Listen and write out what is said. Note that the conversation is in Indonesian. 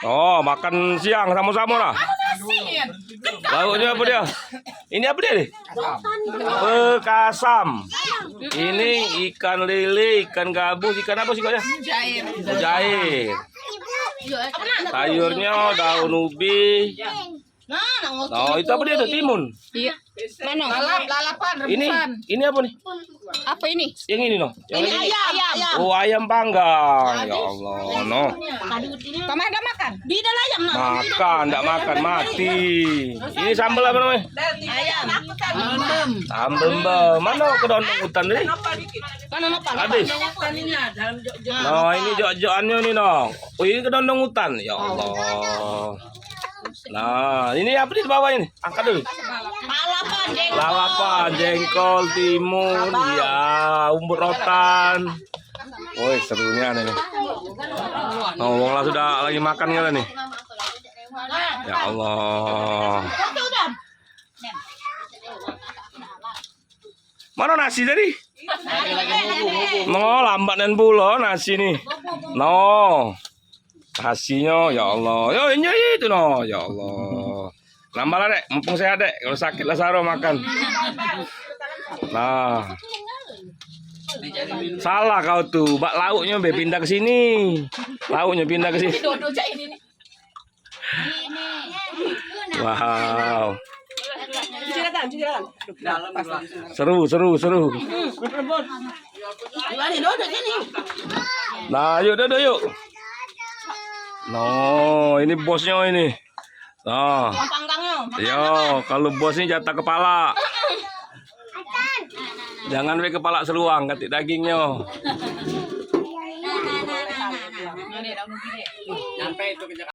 Oh, makan siang sama-sama lah. Lauknya apa dia? Ini apa dia nih? Bekasam. Ini ikan lele, ikan gabus, ikan apa sih kok ya? Mujair. Sayurnya daun ubi. Oh, itu apa dia tuh? Timun. Iya. Mana? Lalapan, Ini apa nih? Apa ini? Yang ini no. Yang Ini ayam. Oh, ayam panggang. Ya Allah, no. Kamu ada makan? Di dalam ayam. Makan, enggak makan mati. Ini sambal apa namanya? Ayam. Sambal mbak. Mana kedondong hutan nih? Mana apa? Habis. Nah, ini jok-jokannya nih no. Oh, ini kedondong hutan. Ya Allah. Nah, ini apa di bawah ini? Angkat dulu. Lalapan, jengkol, timun, ya, umbut rotan. Woi, serunya nih. Oh, wong lah sudah lagi makan kali nih. Ya Allah. Mana nasi tadi? No, lambat dan bulo nasi nih. No. Nasinya ya Allah. Yo, ini itu no. Ya Allah. Nambah lah dek, mumpung sehat dek. Kalau sakit lah Saro makan. Nah. Salah kau tuh. Bak lauknya be pindah ke sini. Lauknya pindah ke sini. Wow. Seru. Nah, yuk yuk. No, ini bosnya ini. Nah. Yo, kalau bos ini jatah kepala. Jangan we kepala seruang, katik dagingnya.